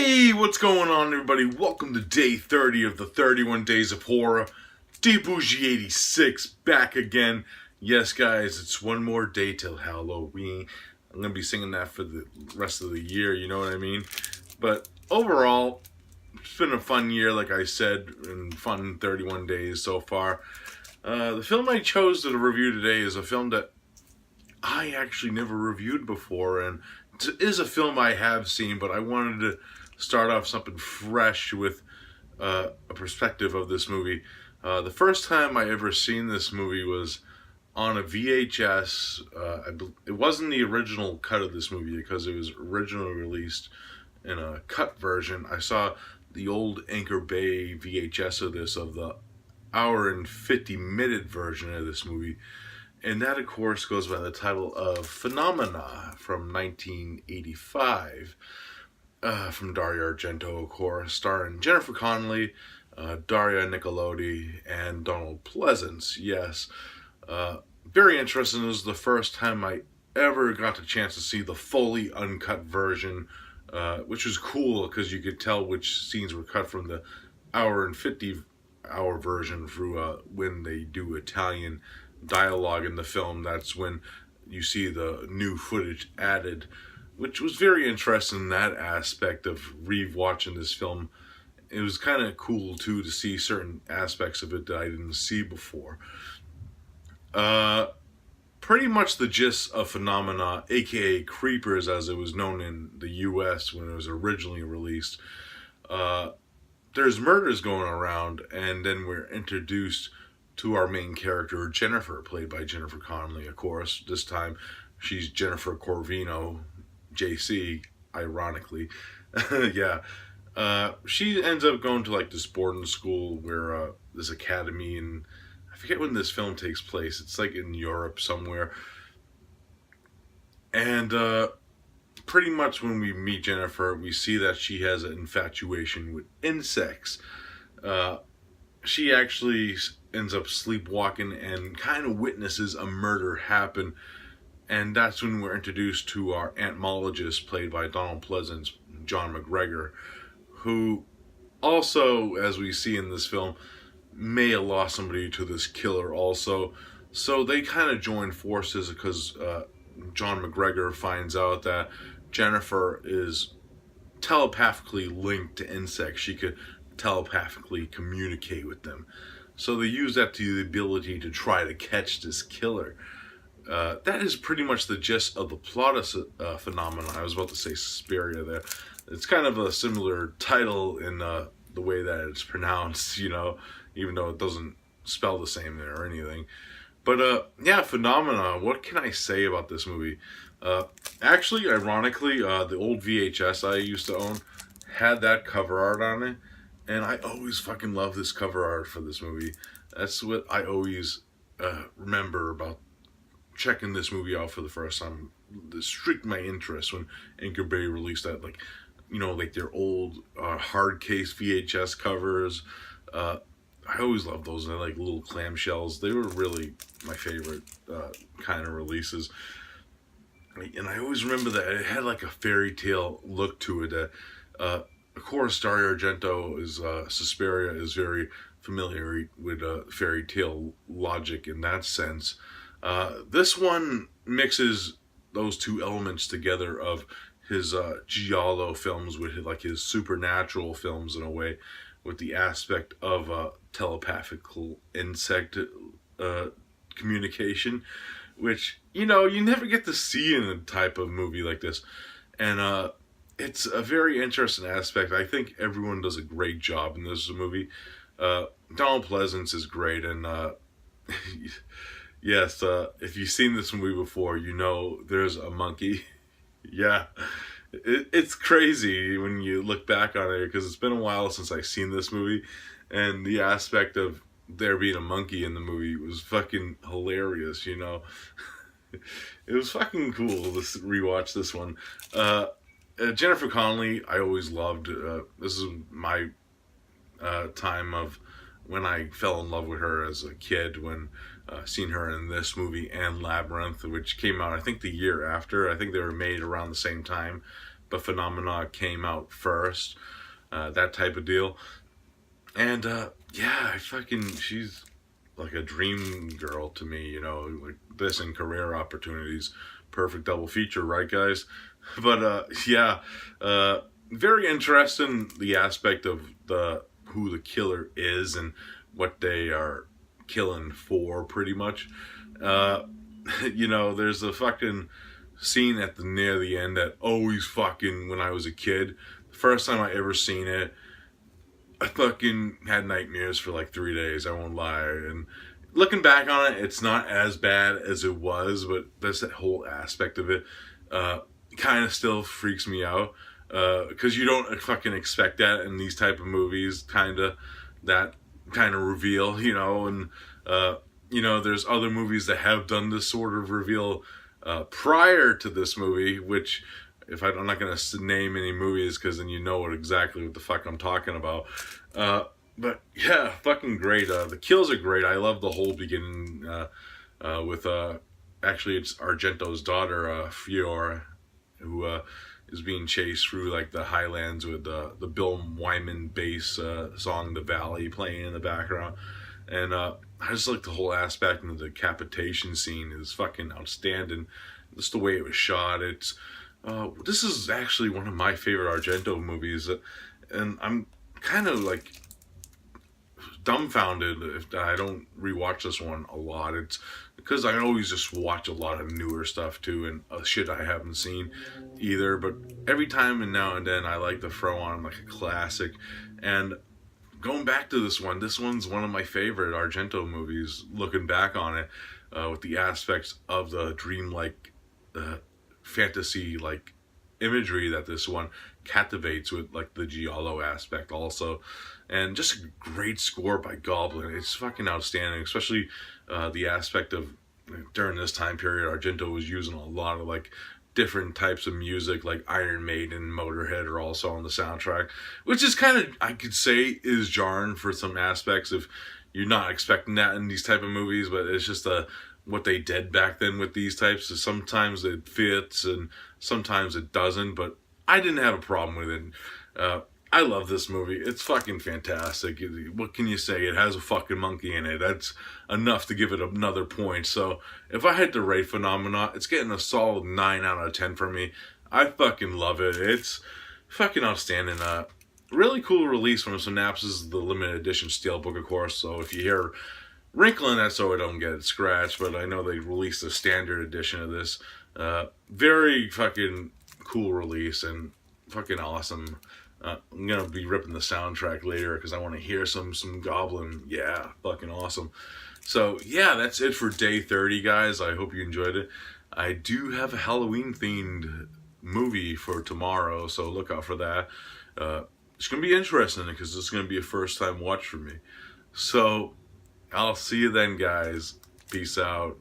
Hey, what's going on, everybody? Welcome to day 30 of the 31 Days of Horror. DBougie86 back again. Yes, guys, it's one more day till Halloween. I'm going to be singing that for the rest of the year, you know what I mean? But overall, it's been a fun year, like I said, and fun 31 days so far. The film I chose to review today is a film that I actually never reviewed before, and it is a film I have seen, but I wanted to start off something fresh with a perspective of this movie. The first time I ever seen this movie was on a VHS. It wasn't the original cut of this movie because it was originally released in a cut version. I saw the old Anchor Bay VHS of the hour and 50-minute version of this movie. And that, of course, goes by the title of Phenomena from 1985, from Dario Argento, of course, starring Jennifer Connelly, Daria Nicolodi, and Donald Pleasence. Yes, very interesting. It was the first time I ever got the chance to see the fully uncut version, which was cool because you could tell which scenes were cut from the hour and 50-hour version through when they do Italian dialogue in the film. That's when you see the new footage added, which was very interesting in that aspect of re-watching this film. It was kind of cool too to see certain aspects of it that I didn't see before. Pretty much the gist of Phenomena, aka Creepers as it was known in the US when it was originally released. There's murders going around, and then we're introduced to our main character, Jennifer, played by Jennifer Connelly, of course. This time, she's Jennifer Corvino, JC, ironically. Yeah. She ends up going to, like, this boarding school where, this academy, and I forget when this film takes place. It's, like, in Europe somewhere. And, pretty much when we meet Jennifer, we see that she has an infatuation with insects. She actually ends up sleepwalking and kind of witnesses a murder happen, and that's when we're introduced to our entomologist, played by Donald Pleasence, John McGregor, who also, as we see in this film, may have lost somebody to this killer also. So they kind of join forces because John McGregor finds out that Jennifer is telepathically linked to insects. She could telepathically communicate with them. So they use that to the ability to try to catch this killer. That is pretty much the gist of the plot of Phenomena. I was about to say Suspiria there. It's kind of a similar title in the way that it's pronounced, you know, even though it doesn't spell the same there or anything. But yeah, Phenomena, what can I say about this movie? Actually, ironically, the old VHS I used to own had that cover art on it. And I always fucking love this cover art for this movie. That's what I always remember about checking this movie out for the first time. This streaked my interest when Anchor Bay released that, like, you know, like their old hard case VHS covers. I always loved those. They're like little clamshells. They were really my favorite kind of releases. And I always remember that it had like a fairy tale look to it. That of course, Dario Argento is Suspiria is very familiar with fairy tale logic in that sense. This one mixes those two elements together of his giallo films with his supernatural films in a way, with the aspect of telepathical insect communication, which, you know, you never get to see in a type of movie like this. And it's a very interesting aspect. I think everyone does a great job in this movie. Donald Pleasence is great, and yes, if you've seen this movie before, you know there's a monkey. Yeah, it's crazy when you look back on it, because it's been a while since I've seen this movie, and the aspect of there being a monkey in the movie was fucking hilarious, you know. It was fucking cool to rewatch this one. Jennifer Connelly, I always loved. This is my time of when I fell in love with her as a kid, when seen her in this movie and Labyrinth, which came out, I think, the year after. I think they were made around the same time. but Phenomena came out first. That type of deal. And yeah, she's like a dream girl to me, you know, like this and career opportunities. Perfect double feature, right, guys? But yeah, very interesting, the aspect of who the killer is and what they are killing for, pretty much. Uh, you know, there's a fucking scene at the near the end that always fucking, when I was a kid, the first time I ever seen it, I fucking had nightmares for like 3 days, I won't lie. And looking back on it, it's not as bad as it was, but there's that whole aspect of it kind of still freaks me out. Because you don't fucking expect that in these type of movies, that kind of reveal, you know. And you know, there's other movies that have done this sort of reveal prior to this movie, which I'm not gonna name any movies because then you know exactly what the fuck I'm talking about. But yeah, fucking great. The kills are great. I love the whole beginning with actually it's Argento's daughter, Fiora, who is being chased through like the highlands with the Bill Wyman bass song "The Valley" playing in the background. And I just like the whole aspect, and the decapitation scene is fucking outstanding. Just the way it was shot. This is actually one of my favorite Argento movies, and I'm kind of like dumbfounded if I don't rewatch this one a lot. It's because I always just watch a lot of newer stuff too, and shit I haven't seen either. But every time and now and then, I like to throw on like a classic. And going back to this one's one of my favorite Argento movies. Looking back on it, with the aspects of the dreamlike, fantasy like imagery that this one captivates with, like the giallo aspect also, and just a great score by Goblin. It's fucking outstanding, especially the aspect of during this time period Argento was using a lot of like different types of music, like Iron Maiden, Motorhead are also on the soundtrack, which is kind of, I could say, is jarring for some aspects if you're not expecting that in these type of movies. But it's just what they did back then with these types. So sometimes it fits and sometimes it doesn't, but I didn't have a problem with it. I love this movie. It's fucking fantastic. What can you say? It has a fucking monkey in it. That's enough to give it another point. So if I had to rate Phenomena, it's getting a solid 9 out of 10 for me. I fucking love it. It's fucking outstanding. Really cool release from Synapse. This is the limited edition steelbook, of course. So if you hear wrinkling, that's so I don't get it scratched. But I know they released a standard edition of this. Very fucking cool release and fucking awesome. I'm gonna be ripping the soundtrack later because I want to hear some Goblin. Yeah, fucking awesome. So yeah, that's it for day 30, guys. I hope you enjoyed it. I do have a Halloween themed movie for tomorrow, so look out for that. It's gonna be interesting because it's gonna be a first time watch for me. So I'll see you then, guys. Peace out.